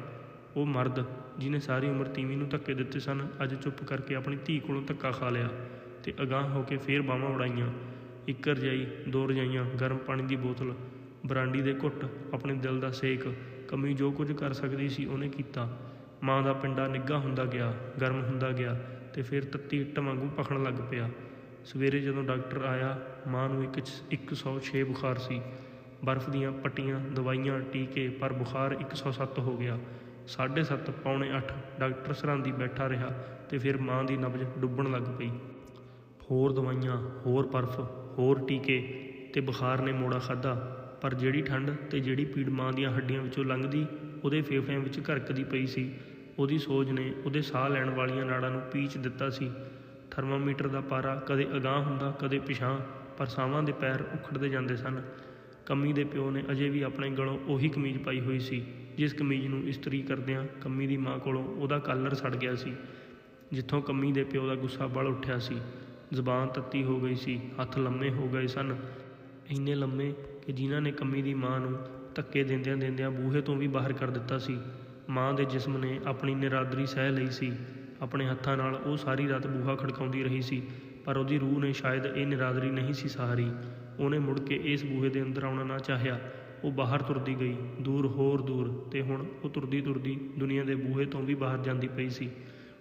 A: ਉਹ ਮਰਦ ਜਿਹਨੇ ਸਾਰੀ ਉਮਰ ਤੀਵੀਂ ਨੂੰ ਧੱਕੇ ਦਿੱਤੇ ਸਨ, ਅੱਜ ਚੁੱਪ ਕਰਕੇ ਆਪਣੀ ਧੀ ਕੋਲੋਂ ਧੱਕਾ ਖਾ ਲਿਆ ਤੇ ਅਗਾਂਹ ਹੋ ਕੇ ਫੇਰ ਬਾਹਾਂ ਉਡਾਈਆਂ। ਇੱਕ ਰਜਾਈ, 2 ਰਜਾਈਆਂ, ਗਰਮ ਪਾਣੀ ਦੀ ਬੋਤਲ, ਬਰਾਂਡੀ ਦੇ ਘੁੱਟ, ਆਪਣੇ ਦਿਲ ਦਾ ਸੇਕ। ਕੰਮੀ ਜੋ ਕੁਝ ਕਰ ਸਕਦੀ ਸੀ ਉਹਨੇ ਕੀਤਾ। ਮਾਂ ਦਾ ਪਿੰਡਾ ਨਿੱਘਾ ਹੁੰਦਾ ਗਿਆ, ਗਰਮ ਹੁੰਦਾ ਗਿਆ ਤੇ ਫਿਰ ਤੱਤੀ ਇੱਟ ਵਾਂਗੂ ਭਖਣ ਲੱਗ ਪਿਆ। ਸਵੇਰੇ ਜਦੋਂ ਡਾਕਟਰ ਆਇਆ, ਮਾਂ ਨੂੰ 106 ਬੁਖਾਰ ਸੀ। ਬਰਫ਼ ਦੀਆਂ ਪੱਟੀਆਂ, ਦਵਾਈਆਂ, ਟੀਕੇ, ਪਰ ਬੁਖਾਰ 107 ਹੋ ਗਿਆ। 7:30 ਪੌਣੇ 8 ਡਾਕਟਰ ਸਰਹੰਦੀ ਬੈਠਾ ਰਿਹਾ ਤੇ ਫਿਰ ਮਾਂ ਦੀ ਨਬਜ਼ ਡੁੱਬਣ ਲੱਗ ਪਈ। ਹੋਰ ਦਵਾਈਆਂ, ਹੋਰ ਬਰਫ਼, ਹੋਰ ਟੀਕੇ ਤੇ ਬੁਖਾਰ ਨੇ ਮੋੜਾ ਖਾਧਾ। ਪਰ ਜਿਹੜੀ ਠੰਡ ਤੇ ਜਿਹੜੀ ਪੀੜ ਮਾਂ ਦੀਆਂ ਹੱਡੀਆਂ ਵਿੱਚੋਂ ਲੰਘਦੀ ਉਹਦੇ ਫੇਫੜਿਆਂ ਵਿੱਚ ਘਰਕਦੀ ਪਈ ਸੀ, ਉਹਦੀ ਸੋਜ ਨੇ ਉਹਦੇ ਸਾਹ ਲੈਣ ਵਾਲੀਆਂ ਨਾੜਾਂ ਨੂੰ ਪੀਚ ਦਿੱਤਾ ਸੀ। ਥਰਮਾਮੀਟਰ ਦਾ ਪਾਰਾ ਕਦੇ ਅਗਾਂਹ ਹੁੰਦਾ, ਕਦੇ ਪਿਛਾਂਹ, ਪਰ ਸਾਹਾਂ ਦੇ ਪੈਰ ਉਖੜਦੇ ਜਾਂਦੇ ਸਨ। ਕੰਮੀ ਦੇ ਪਿਓ ਨੇ ਅਜੇ ਵੀ ਆਪਣੇ ਗਲੋਂ ਉਹੀ ਕਮੀਜ਼ ਪਾਈ ਹੋਈ ਸੀ ਜਿਸ ਕਮੀਜ਼ ਨੂੰ ਇਸਤਰੀ ਕਰਦਿਆਂ ਕੰਮੀ ਦੀ ਮਾਂ ਕੋਲੋਂ ਉਹਦਾ ਕਾਲਰ ਸੜ ਗਿਆ ਸੀ, ਜਿੱਥੋਂ ਕੰਮੀ ਦੇ ਪਿਓ ਦਾ ਗੁੱਸਾ ਬਲ ਉੱਠਿਆ ਸੀ। ਜ਼ੁਬਾਨ ਤੱਤੀ ਹੋ ਗਈ ਸੀ, ਹੱਥ ਲੰਮੇ ਹੋ ਗਏ ਸਨ, ਇੰਨੇ ਲੰਮੇ ਕਿ ਜਿਨ੍ਹਾਂ ਨੇ ਕੰਮੀ ਦੀ ਮਾਂ ਨੂੰ ਧੱਕੇ ਦਿੰਦਿਆਂ ਬੂਹੇ ਤੋਂ ਵੀ ਬਾਹਰ ਕਰ ਦਿੱਤਾ ਸੀ। ਮਾਂ ਦੇ ਜਿਸਮ ਨੇ ਆਪਣੀ ਨਿਰਾਦਰੀ ਸਹਿ ਲਈ ਸੀ। ਆਪਣੇ ਹੱਥਾਂ ਨਾਲ ਉਹ ਸਾਰੀ ਰਾਤ ਬੂਹਾ ਖੜਕਾਉਂਦੀ ਰਹੀ ਸੀ, ਪਰ ਉਹਦੀ ਰੂਹ ਨੇ ਸ਼ਾਇਦ ਇਹ ਨਿਰਾਦਰੀ ਨਹੀਂ ਸੀ ਸਹਾਰੀ। ਉਹਨੇ ਮੁੜ ਕੇ ਇਸ ਬੂਹੇ ਦੇ ਅੰਦਰ ਆਉਣਾ ਨਾ ਚਾਹਿਆ। ਉਹ ਬਾਹਰ ਤੁਰਦੀ ਗਈ, ਦੂਰ, ਹੋਰ ਦੂਰ, ਤੇ ਹੁਣ ਉਹ ਤੁਰਦੀ ਦੁਨੀਆ ਦੇ ਬੂਹੇ ਤੋਂ ਵੀ ਬਾਹਰ ਜਾਂਦੀ ਪਈ ਸੀ।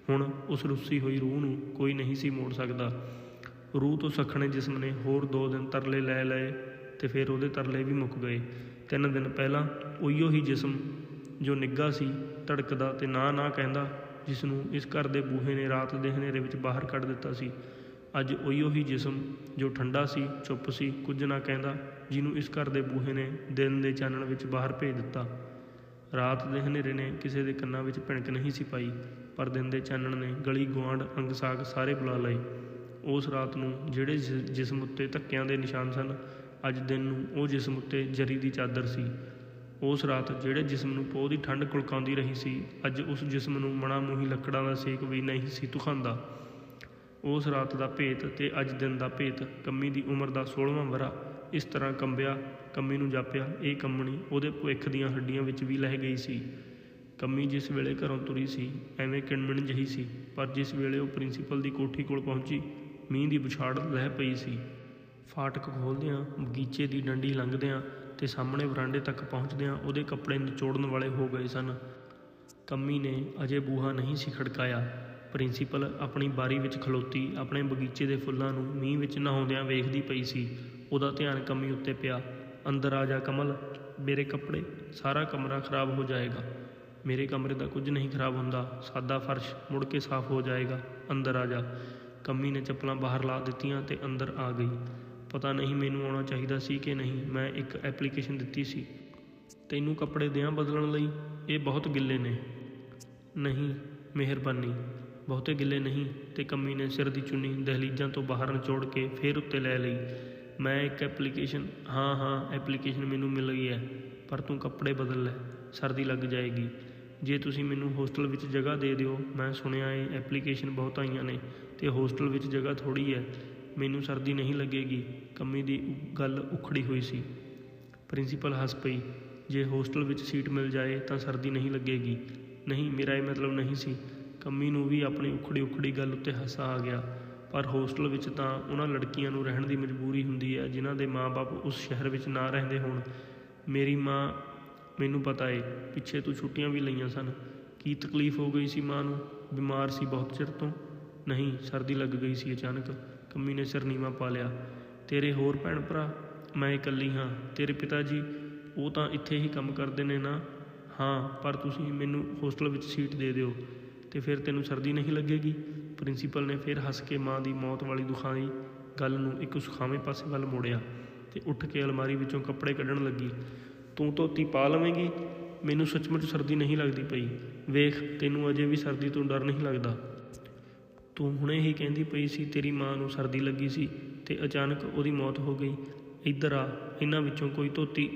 A: ਹੁਣ ਉਸ ਰੁੱਸੀ ਹੋਈ ਰੂਹ ਨੂੰ ਕੋਈ ਨਹੀਂ ਸੀ ਮੋੜ ਸਕਦਾ। ਰੂਹ ਤੋਂ ਸੱਖਣੇ ਜਿਸਮ ਨੇ ਹੋਰ 2 ਦਿਨ ਤਰਲੇ ਲੈ ਲਏ ਤੇ ਫਿਰ ਉਹਦੇ ਤਰਲੇ ਵੀ ਮੁੱਕ ਗਏ। 3 ਦਿਨ ਪਹਿਲਾਂ ਉਹੀਓ ਹੀ ਜਿਸਮ ਜੋ ਨਿੱਘਾ ਸੀ, ਧੜਕਦਾ ਤੇ ਨਾ ਕਹਿੰਦਾ, ਜਿਸ ਨੂੰ ਇਸ ਘਰ ਦੇ ਬੂਹੇ ਨੇ ਰਾਤ ਦੇ ਹਨੇਰੇ ਵਿੱਚ ਬਾਹਰ ਕੱਢ ਦਿੱਤਾ ਸੀ, ਅੱਜ ਉਹੀਓ ਹੀ ਜਿਸਮ ਜੋ ਠੰਡਾ ਸੀ, ਚੁੱਪ ਸੀ, ਕੁਝ ਨਾ ਕਹਿੰਦਾ, ਜਿਹਨੂੰ ਇਸ ਘਰ ਦੇ ਬੂਹੇ ਨੇ ਦਿਨ ਦੇ ਚਾਨਣ ਵਿੱਚ ਬਾਹਰ ਭੇਜ ਦਿੱਤਾ। ਰਾਤ ਦੇ ਹਨੇਰੇ ਨੇ ਕਿਸੇ ਦੇ ਕੰਨਾਂ ਵਿੱਚ ਭਿਣਕ ਨਹੀਂ ਸੀ ਪਾਈ, ਪਰ ਦਿਨ ਦੇ ਚਾਨਣ ਨੇ ਗਲੀ ਗੁਆਂਢ, ਅੰਗ ਸਾਕ ਸਾਰੇ ਬੁਲਾ ਲਏ। ਉਸ ਰਾਤ ਨੂੰ ਜਿਹੜੇ ਜਿਸਮ ਉੱਤੇ ਧੱਕਿਆਂ ਦੇ ਨਿਸ਼ਾਨ ਸਨ, ਅੱਜ ਦਿਨ ਨੂੰ ਉਹ ਜਿਸਮ ਉੱਤੇ ਜਰੀ ਦੀ ਚਾਦਰ ਸੀ। ਉਸ ਰਾਤ ਜਿਹੜੇ ਜਿਸਮ ਨੂੰ ਪੋਹ ਦੀ ਠੰਡ ਕੁਲਕਾਉਂਦੀ ਰਹੀ ਸੀ, ਅੱਜ ਉਸ ਜਿਸਮ ਨੂੰ ਮਣਾ ਮੂੰਹੀ ਲੱਕੜਾਂ ਦਾ ਸੇਕ ਵੀ ਨਹੀਂ ਸੀ ਧੁਖਾਉਂਦਾ। ਉਸ ਰਾਤ ਦਾ ਭੇਤ ਤੇ ਅੱਜ ਦਿਨ ਦਾ ਭੇਤ। ਕੰਮੀ ਦੀ ਉਮਰ ਦਾ 16ਵਾਂ ਵਰ੍ਹਾ ਇਸ ਤਰ੍ਹਾਂ ਕੰਬਿਆ, ਕੰਮੀ ਨੂੰ ਜਾਪਿਆ ਇਹ ਕੰਮਣੀ ਉਹਦੇ ਭਵਿੱਖ ਦੀਆਂ ਹੱਡੀਆਂ ਵਿੱਚ ਵੀ ਲਹਿ ਗਈ ਸੀ। ਕੰਮੀ ਜਿਸ ਵੇਲੇ ਘਰੋਂ ਤੁਰੀ ਸੀ ਐਵੇਂ ਕਿਣਮਿਣ ਜਿਹੀ ਸੀ, ਪਰ ਜਿਸ ਵੇਲੇ ਉਹ ਪ੍ਰਿੰਸੀਪਲ ਦੀ ਕੋਠੀ ਕੋਲ ਪਹੁੰਚੀ, ਮੀਂਹ ਦੀ ਬੁਛਾੜ ਲਹਿ ਪਈ ਸੀ। ਫਾਟਕ ਖੋਲ੍ਹਦਿਆਂ, ਬਗੀਚੇ ਦੀ ਡੰਡੀ ਲੰਘਦਿਆਂ ਤੇ ਸਾਹਮਣੇ ਵਰਾਂਡੇ ਤੱਕ ਪਹੁੰਚਦਿਆਂ ਉਹਦੇ ਕੱਪੜੇ ਨਿਚੋੜਨ ਵਾਲੇ ਹੋ ਗਏ ਸਨ। ਕੰਮੀ ਨੇ ਅਜੇ ਬੂਹਾ ਨਹੀਂ ਸੀ ਖੜਕਾਇਆ। ਪ੍ਰਿੰਸੀਪਲ ਆਪਣੀ ਬਾਰੀ ਵਿੱਚ ਖਲੋਤੀ ਆਪਣੇ ਬਗੀਚੇ ਦੇ ਫੁੱਲਾਂ ਨੂੰ ਮੀਂਹ ਵਿੱਚ ਨਹਾਉਂਦਿਆਂ ਵੇਖਦੀ ਪਈ ਸੀ। ਉਹਦਾ ਧਿਆਨ ਕੰਮੀ ਉੱਤੇ ਪਿਆ। ਅੰਦਰ ਆ ਜਾ ਕਮਲ, ਮੇਰੇ ਕੱਪੜੇ, ਸਾਰਾ ਕਮਰਾ ਖਰਾਬ ਹੋ ਜਾਏਗਾ। ਮੇਰੇ ਕਮਰੇ ਦਾ ਕੁਝ ਨਹੀਂ ਖਰਾਬ ਹੁੰਦਾ, ਸਾਦਾ ਫਰਸ਼ ਮੁੜ ਕੇ ਸਾਫ਼ ਹੋ ਜਾਏਗਾ, ਅੰਦਰ ਆ ਜਾ। ਕੰਮੀ ਨੇ ਚੱਪਲਾਂ ਬਾਹਰ ਲਾ ਦਿੱਤੀਆਂ ਤੇ ਅੰਦਰ ਆ ਗਈ। ਪਤਾ ਨਹੀਂ ਮੈਨੂੰ ਆਉਣਾ ਚਾਹੀਦਾ ਸੀ ਕਿ ਨਹੀਂ। ਮੈਂ ਇੱਕ ਐਪਲੀਕੇਸ਼ਨ ਦਿੱਤੀ ਸੀ ਤੈਨੂੰ ਕੱਪੜੇ ਦਿਆਂ ਬਦਲਣ ਲਈ। ਇਹ ਬਹੁਤ ਗਿੱਲੇ ਨੇ। ਨਹੀਂ, ਮਿਹਰਬਾਨੀ, ਬਹੁਤੇ ਗਿੱਲੇ ਨਹੀਂ। ਤੇ ਕੰਮੀ ਨੇ ਸਿਰ ਦੀ ਚੁੰਨੀ ਦਹਿਲੀਜ਼ਾਂ ਤੋਂ ਬਾਹਰ ਨਿਚੋੜ ਕੇ ਫੇਰ ਉੱਤੇ ਲੈ ਲਈ। ਮੈਂ ਇੱਕ ਐਪਲੀਕੇਸ਼ਨ, ਹਾਂ ਐਪਲੀਕੇਸ਼ਨ ਮੈਨੂੰ ਮਿਲ ਗਈ ਹੈ, ਪਰ ਤੂੰ ਕੱਪੜੇ ਬਦਲ ਲੈ, ਸਰਦੀ ਲੱਗ ਜਾਏਗੀ। ਜੇ ਤੁਸੀਂ ਮੈਨੂੰ ਹੋਸਟਲ ਵਿੱਚ ਜਗ੍ਹਾ ਦੇ ਦਿਓ। ਮੈਂ ਸੁਣਿਆ ਏ ਐਪਲੀਕੇਸ਼ਨ ਬਹੁਤ ਆਈਆਂ ਨੇ ਤੇ ਹੋਸਟਲ ਵਿੱਚ ਜਗ੍ਹਾ ਥੋੜ੍ਹੀ ਹੈ, ਮੈਨੂੰ ਸਰਦੀ ਨਹੀਂ ਲੱਗੇਗੀ। ਕੰਮੀ ਦੀ ਗੱਲ ਉਖੜੀ ਹੋਈ ਸੀ। ਪ੍ਰਿੰਸੀਪਲ ਹੱਸ ਪਈ। ਜੇ ਹੋਸਟਲ ਵਿੱਚ ਸੀਟ ਮਿਲ ਜਾਏ ਤਾਂ ਸਰਦੀ ਨਹੀਂ ਲੱਗੇਗੀ। ਨਹੀਂ, ਮੇਰਾ ਇਹ ਮਤਲਬ ਨਹੀਂ ਸੀ। ਕੰਮੀ ਨੂੰ ਵੀ ਆਪਣੀ ਉਖੜੀ ਗੱਲ ਉੱਤੇ ਹਾਸਾ ਆ ਗਿਆ। ਪਰ ਹੋਸਟਲ ਵਿੱਚ ਤਾਂ ਉਹਨਾਂ ਲੜਕੀਆਂ ਨੂੰ ਰਹਿਣ ਦੀ ਮਜਬੂਰੀ ਹੁੰਦੀ ਹੈ ਜਿਨ੍ਹਾਂ ਦੇ ਮਾਂ-ਬਾਪ ਉਸ ਸ਼ਹਿਰ ਵਿੱਚ ਨਾ ਰਹਿੰਦੇ ਹੋਣ। ਮੇਰੀ ਮਾਂ, ਮੈਨੂੰ ਪਤਾ ਏ, ਪਿੱਛੇ ਤੂੰ ਛੁੱਟੀਆਂ ਵੀ ਲਈਆਂ ਸਨ। ਕੀ ਤਕਲੀਫ ਹੋ ਗਈ ਸੀ ਮਾਂ ਨੂੰ? ਬਿਮਾਰ ਸੀ ਬਹੁਤ ਚਿਰ ਤੋਂ? ਨਹੀਂ, ਸਰਦੀ ਲੱਗ ਗਈ ਸੀ ਅਚਾਨਕ। ਕੰਮੀ ਨੇ ਸਿਰ ਨੀਵਾਂ ਪਾ ਲਿਆ। ਤੇਰੇ ਹੋਰ ਭੈਣ ਭਰਾ? ਮੈਂ ਇਕੱਲੀ ਹਾਂ। ਤੇਰੇ ਪਿਤਾ ਜੀ? ਉਹ ਤਾਂ ਇੱਥੇ ਹੀ ਕੰਮ ਕਰਦੇ ਨੇ ਨਾ। ਹਾਂ, ਪਰ ਤੁਸੀਂ ਮੈਨੂੰ ਹੋਸਟਲ ਵਿੱਚ ਸੀਟ ਦੇ ਦਿਓ ਤੇ ਫਿਰ ਤੈਨੂੰ ਸਰਦੀ ਨਹੀਂ ਲੱਗੇਗੀ। ਪ੍ਰਿੰਸੀਪਲ ਨੇ ਫਿਰ ਹੱਸ ਕੇ ਮਾਂ ਦੀ ਮੌਤ ਵਾਲੀ ਦੁਖਾਈ ਗੱਲ ਨੂੰ ਇੱਕ ਸੁਖਾਵੇਂ ਪਾਸੇ ਵੱਲ ਮੋੜਿਆ ਤੇ ਉੱਠ ਕੇ ਅਲਮਾਰੀ ਵਿੱਚੋਂ ਕੱਪੜੇ ਕੱਢਣ ਲੱਗੀ। ਤੂੰ ਧੋਤੀ ਪਾ ਲਵੇਂਗੀ? ਮੈਨੂੰ ਸੱਚਮੁੱਚ ਸਰਦੀ ਨਹੀਂ ਲੱਗਦੀ ਪਈ। ਵੇਖ, ਤੈਨੂੰ ਅਜੇ ਵੀ ਸਰਦੀ ਤੋਂ ਡਰ ਨਹੀਂ ਲੱਗਦਾ। ਤੂੰ ਹੁਣੇ ਹੀ ਕਹਿੰਦੀ ਪਈ ਸੀ ਤੇਰੀ ਮਾਂ ਨੂੰ ਸਰਦੀ ਲੱਗੀ ਸੀ ਤੇ ਅਚਾਨਕ ਉਹਦੀ ਮੌਤ ਹੋ ਗਈ। ਇੱਧਰ ਆ, ਇਹਨਾਂ ਵਿੱਚੋਂ ਕੋਈ ਧੋਤੀ।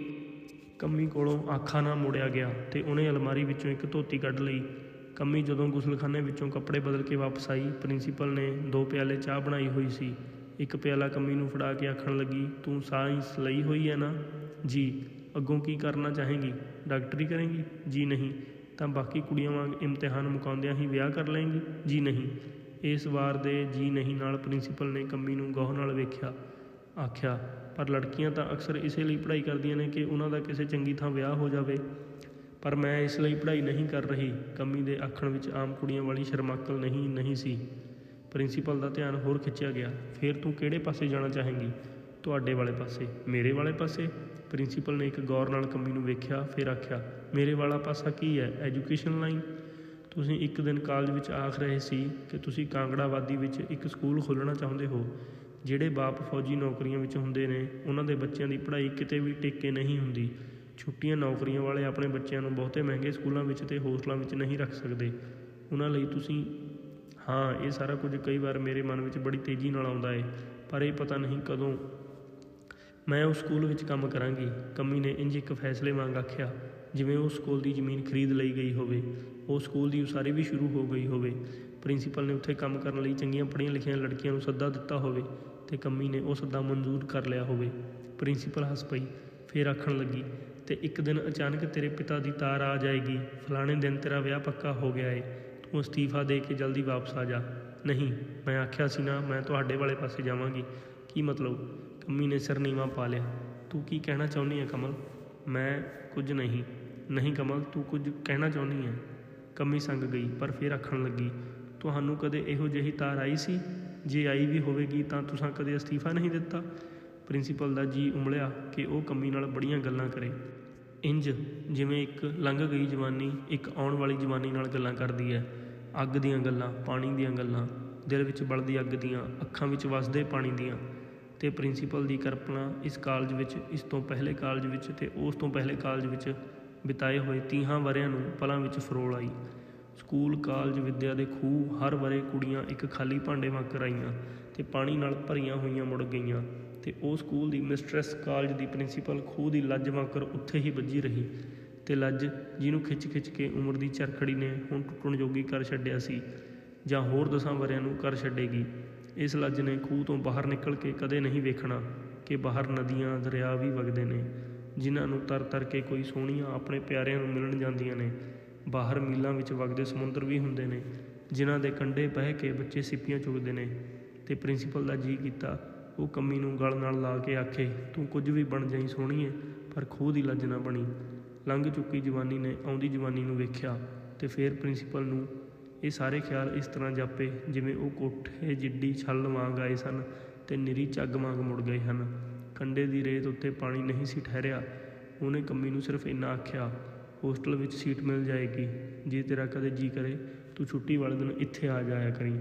A: ਕੰਮੀ ਕੋਲੋਂ ਆਖਾ ਨਾ ਮੋੜਿਆ ਗਿਆ ਤੇ ਉਹਨੇ ਅਲਮਾਰੀ ਵਿੱਚੋਂ ਇੱਕ ਧੋਤੀ ਕੱਢ ਲਈ। ਕੰਮੀ ਜਦੋਂ ਗੁਸਲਖਾਨੇ ਵਿੱਚੋਂ ਕੱਪੜੇ ਬਦਲ ਕੇ ਵਾਪਸ ਆਈ, ਪ੍ਰਿੰਸੀਪਲ ਨੇ 2 ਪਿਆਲੇ ਚਾਹ ਬਣਾਈ ਹੋਈ ਸੀ। ਇੱਕ ਪਿਆਲਾ ਕੰਮੀ ਨੂੰ ਫੜਾ ਕੇ ਆਖਣ ਲੱਗੀ, ਤੂੰ ਸਾਇੰਸ ਲਈ ਹੋਈ ਹੈ ਨਾ? ਜੀ। ਅੱਗੋਂ ਕੀ ਕਰਨਾ ਚਾਹੇਂਗੀ? ਡਾਕਟਰੀ ਕਰੇਂਗੀ? ਜੀ ਨਹੀਂ। ਤਾਂ ਬਾਕੀ ਕੁੜੀਆਂ ਵਾਂਗ ਇਮਤਿਹਾਨ ਮੁਕਾਉਂਦਿਆਂ ਹੀ ਵਿਆਹ ਕਰ ਲਏਂਗੀ? ਜੀ ਨਹੀਂ। ਇਸ ਵਾਰ ਦੇ ਜੀ ਨਹੀਂ ਨਾਲ ਪ੍ਰਿੰਸੀਪਲ ਨੇ ਕੰਮੀ ਨੂੰ ਗੌਰ ਨਾਲ ਵੇਖਿਆ। ਆਖਿਆ, ਪਰ ਲੜਕੀਆਂ ਤਾਂ ਅਕਸਰ ਇਸੇ ਲਈ ਪੜ੍ਹਾਈ ਕਰਦੀਆਂ ਨੇ ਕਿ ਉਹਨਾਂ ਦਾ ਕਿਸੇ ਚੰਗੀ ਥਾਂ ਵਿਆਹ ਹੋ ਜਾਵੇ। ਪਰ ਮੈਂ ਇਸ ਲਈ ਪੜ੍ਹਾਈ ਨਹੀਂ ਕਰ ਰਹੀ। ਕੰਮੀ ਦੇ ਆਖਣ ਵਿੱਚ ਆਮ ਕੁੜੀਆਂ ਵਾਲੀ ਸ਼ਰਮਾਕਲ ਨਹੀਂ ਸੀ। ਪ੍ਰਿੰਸੀਪਲ ਦਾ ਧਿਆਨ ਹੋਰ ਖਿੱਚਿਆ ਗਿਆ। ਫਿਰ ਤੂੰ ਕਿਹੜੇ ਪਾਸੇ ਜਾਣਾ ਚਾਹੇਂਗੀ? ਤੁਹਾਡੇ ਵਾਲੇ ਪਾਸੇ। ਮੇਰੇ ਵਾਲੇ ਪਾਸੇ? ਪ੍ਰਿੰਸੀਪਲ ਨੇ ਇੱਕ ਗੌਰ ਨਾਲ ਕੰਮੀ ਨੂੰ ਵੇਖਿਆ, ਫਿਰ ਆਖਿਆ, ਮੇਰੇ ਵਾਲਾ ਪਾਸਾ ਕੀ ਹੈ? Education line. ਤੁਸੀਂ ਇੱਕ ਦਿਨ ਕਾਲਜ ਵਿੱਚ ਆਖ ਰਹੇ ਸੀ ਕਿ ਤੁਸੀਂ ਕਾਂਗੜਾ ਵਾਦੀ ਵਿੱਚ ਇੱਕ ਸਕੂਲ ਖੋਲ੍ਹਣਾ ਚਾਹੁੰਦੇ ਹੋ। ਜਿਹੜੇ ਬਾਪ ਫੌਜੀ ਨੌਕਰੀਆਂ ਵਿੱਚ ਹੁੰਦੇ ਨੇ ਉਹਨਾਂ ਦੇ ਬੱਚਿਆਂ ਦੀ ਪੜ੍ਹਾਈ ਕਿਤੇ ਵੀ ਟਿੱਕੇ ਨਹੀਂ ਹੁੰਦੀ। ਛੁੱਟੀਆਂ ਨੌਕਰੀਆਂ ਵਾਲੇ ਆਪਣੇ ਬੱਚਿਆਂ ਨੂੰ ਬਹੁਤੇ ਮਹਿੰਗੇ ਸਕੂਲਾਂ ਵਿੱਚ ਤੇ ਹੋਸਟਲਾਂ ਵਿੱਚ ਨਹੀਂ ਰੱਖ ਸਕਦੇ। ਉਹਨਾਂ ਲਈ ਤੁਸੀਂ ਹਾਂ, ਇਹ ਸਾਰਾ ਕੁਝ ਕਈ ਵਾਰ ਮੇਰੇ ਮਨ ਵਿੱਚ ਬੜੀ ਤੇਜ਼ੀ ਨਾਲ ਆਉਂਦਾ ਏ, ਪਰ ਇਹ ਪਤਾ ਨਹੀਂ ਕਦੋਂ ਮੈਂ ਉਸ ਸਕੂਲ ਵਿੱਚ ਕੰਮ ਕਰਾਂਗੀ। ਕੰਮੀ ਨੇ ਇੰਝ ਇੱਕ ਫੈਸਲੇ ਵਾਂਗ ਆਖਿਆ ਜਿਵੇਂ ਉਸ ਸਕੂਲ ਦੀ ਜ਼ਮੀਨ ਖਰੀਦ ਲਈ ਗਈ ਹੋਵੇ, ਉਹ ਸਕੂਲ ਦੀ ਉਸਾਰੀ ਵੀ ਸ਼ੁਰੂ ਹੋ ਗਈ ਹੋਵੇ, ਪ੍ਰਿੰਸੀਪਲ ਨੇ ਉੱਥੇ ਕੰਮ ਕਰਨ ਲਈ ਚੰਗੀਆਂ ਪੜ੍ਹੀਆਂ ਲਿਖੀਆਂ ਲੜਕੀਆਂ ਨੂੰ ਸੱਦਾ ਦਿੱਤਾ ਹੋਵੇ ਤੇ ਕੰਮੀ ਨੇ ਉਹ ਸੱਦਾ ਮਨਜ਼ੂਰ ਕਰ ਲਿਆ ਹੋਵੇ। ਪ੍ਰਿੰਸੀਪਲ ਹੱਸ ਪਈ, ਫਿਰ ਆਖਣ ਲੱਗੀ, ਤੇ ਇੱਕ ਦਿਨ ਅਚਾਨਕ ਤੇਰੇ ਪਿਤਾ ਦੀ ਤਾਰ ਆ ਜਾਏਗੀ, ਫਲਾਣੇ ਦਿਨ ਤੇਰਾ ਵਿਆਹ ਪੱਕਾ ਹੋ ਗਿਆ ਏ, ਤੂੰ ਅਸਤੀਫਾ ਦੇ ਕੇ ਜਲਦੀ ਵਾਪਸ ਆ ਜਾ। ਨਹੀਂ, ਮੈਂ ਆਖਿਆ ਸੀ ਨਾ, ਮੈਂ ਤੁਹਾਡੇ ਵਾਲੇ ਪਾਸੇ ਜਾਵਾਂਗੀ। ਕੀ ਮਤਲਬ? ਕੰਮੀ ਨੇ ਸਿਰ ਨੀਵਾਂ ਪਾ ਲਿਆ। ਤੂੰ ਕੀ ਕਹਿਣਾ ਚਾਹੁੰਦੀ ਹੈ ਕਮਲ? ਮੈਂ ਕੁਝ ਨਹੀਂ। ਨਹੀਂ ਕਮਲ, ਤੂੰ ਕੁਝ ਕਹਿਣਾ ਚਾਹੁੰਦੀ ਹੈ। ਕੰਮੀ ਸੰਗ ਗਈ, ਪਰ ਫਿਰ ਆਖਣ ਲੱਗੀ, ਤੁਹਾਨੂੰ ਕਦੇ ਇਹੋ ਜਿਹੀ ਤਾਰ ਆਈ ਸੀ? ਜੇ ਆਈ ਵੀ ਹੋਵੇਗੀ ਤਾਂ ਤੁਸੀਂ ਕਦੇ ਅਸਤੀਫਾ ਨਹੀਂ ਦਿੱਤਾ? ਪ੍ਰਿੰਸੀਪਲ ਦਾ ਜੀ ਉਮਲਿਆ ਕਿ ਉਹ ਕੰਮੀ ਨਾਲ ਬੜੀਆਂ ਗੱਲਾਂ ਕਰੇ, ਇੰਝ ਜਿਵੇਂ ਇੱਕ ਲੰਘ ਗਈ ਜਵਾਨੀ ਇੱਕ ਆਉਣ ਵਾਲੀ ਜਵਾਨੀ ਨਾਲ ਗੱਲਾਂ ਕਰਦੀ ਹੈ। ਅੱਗ ਦੀਆਂ ਗੱਲਾਂ, ਪਾਣੀ ਦੀਆਂ ਗੱਲਾਂ, ਦਿਲ ਵਿੱਚ ਬਲਦੀ ਅੱਗ ਦੀਆਂ, ਅੱਖਾਂ ਵਿੱਚ ਵਸਦੇ ਪਾਣੀ ਦੀਆਂ। ਤੇ ਪ੍ਰਿੰਸੀਪਲ ਦੀ ਕਲਪਨਾ ਇਸ ਕਾਲਜ ਵਿੱਚ, ਇਸ ਤੋਂ ਪਹਿਲੇ ਕਾਲਜ ਵਿੱਚ ਤੇ ਉਸ ਤੋਂ ਪਹਿਲੇ ਕਾਲਜ ਵਿੱਚ ਬਿਤਾਏ ਹੋਏ 30 ਵਰ੍ਹਿਆਂ ਨੂੰ ਪਲਾਂ ਵਿੱਚ ਫਰੋਲ ਆਈ। ਸਕੂਲ, ਕਾਲਜ, ਵਿੱਦਿਆ ਦੇ ਖੂਹ, ਹਰ ਵਰ੍ਹੇ ਕੁੜੀਆਂ ਇੱਕ ਖਾਲੀ ਭਾਂਡੇ ਵਾਂਗਰ ਆਈਆਂ ਤੇ ਪਾਣੀ ਨਾਲ ਭਰੀਆਂ ਹੋਈਆਂ ਮੁੜ ਗਈਆਂ, ਤੇ ਉਹ ਸਕੂਲ ਦੀ ਮਿਸਟਰੈਸ, ਕਾਲਜ ਦੀ ਪ੍ਰਿੰਸੀਪਲ ਖੂਹ ਦੀ ਲੱਜ ਵਾਂਗਰ ਉੱਥੇ ਹੀ ਵੱਜੀ ਰਹੀ। ਤੇ ਲੱਜ ਜਿਹਨੂੰ ਖਿੱਚ ਕੇ ਉਮਰ ਦੀ ਚਰਖੜੀ ਨੇ ਹੁਣ ਟੁੱਟਣ ਜੋਗੀ ਕਰ ਛੱਡਿਆ ਸੀ, ਜਾਂ ਹੋਰ 10 ਵਰ੍ਹਿਆਂ ਨੂੰ ਕਰ ਛੱਡੇਗੀ। ਇਸ ਲੱਜ ਨੇ ਖੂਹ ਤੋਂ ਬਾਹਰ ਨਿਕਲ ਕੇ ਕਦੇ ਨਹੀਂ ਵੇਖਣਾ ਕਿ ਬਾਹਰ ਨਦੀਆਂ, ਦਰਿਆ ਵੀ ਵਗਦੇ ਨੇ, ਜਿਨ੍ਹਾਂ ਨੂੰ ਤਰ ਕੇ ਕੋਈ ਸੋਹਣੀਆਂ ਆਪਣੇ ਪਿਆਰਿਆਂ ਨੂੰ ਮਿਲਣ ਜਾਂਦੀਆਂ ਨੇ। ਬਾਹਰ ਮੀਲਾਂ ਵਿੱਚ ਵਗਦੇ ਸਮੁੰਦਰ ਵੀ ਹੁੰਦੇ ਨੇ, ਜਿਨ੍ਹਾਂ ਦੇ ਕੰਢੇ ਬਹਿ ਕੇ ਬੱਚੇ ਸਿੱਪੀਆਂ ਚੁਗਦੇ ਨੇ। ਤੇ ਪ੍ਰਿੰਸੀਪਲ ਦਾ ਜੀ ਕੀਤਾ ਉਹ ਕੰਮੀ ਨੂੰ ਗਲ ਨਾਲ ਲਾ ਕੇ ਆਖੇ, ਤੂੰ ਕੁਝ ਵੀ ਬਣ ਜਾਈਂ ਸੋਹਣੀਏ, ਪਰ ਖੂਹ ਦੀ ਲੱਜ ਨਾ ਬਣੀ। ਲੰਘ ਚੁੱਕੀ ਜਵਾਨੀ ਨੇ ਆਉਂਦੀ ਜਵਾਨੀ ਨੂੰ ਵੇਖਿਆ, ਤੇ ਫਿਰ ਪ੍ਰਿੰਸੀਪਲ ਨੂੰ ਇਹ ਸਾਰੇ ਖਿਆਲ ਇਸ ਤਰ੍ਹਾਂ ਜਾਪੇ ਜਿਵੇਂ ਉਹ ਕੋਠੇ ਜਿੱਡੀ ਛੱਲ ਵਾਂਗ ਆਏ ਸਨ ਤੇ ਨਿਰੀ ਝੱਗ ਵਾਂਗ ਮੁੜ ਗਏ ਹਨ। ਕੰਢੇ ਦੀ ਰੇਤ ਉੱਤੇ ਪਾਣੀ ਨਹੀਂ ਸੀ ਠਹਿਰਿਆ। ਉਹਨੇ ਕੰਮੀ ਨੂੰ ਸਿਰਫ ਇੰਨਾ ਆਖਿਆ, ਹੋਸਟਲ ਵਿੱਚ ਸੀਟ ਮਿਲ ਜਾਏਗੀ, ਜੇ ਤੇਰਾ ਕਦੇ ਜੀ ਕਰੇ ਤੂੰ ਛੁੱਟੀ ਵਾਲੇ ਦਿਨ ਇੱਥੇ ਆ ਜਾਇਆ ਕਰੀਂ।